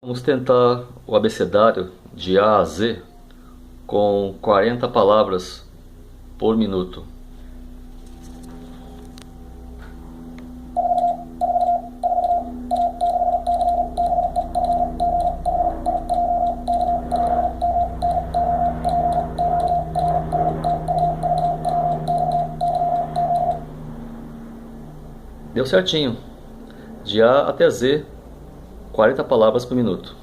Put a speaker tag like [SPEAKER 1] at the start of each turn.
[SPEAKER 1] Vamos tentar o abecedário de A a Z com 40 palavras por minuto. Deu certinho. De A até Z, 40 palavras por minuto.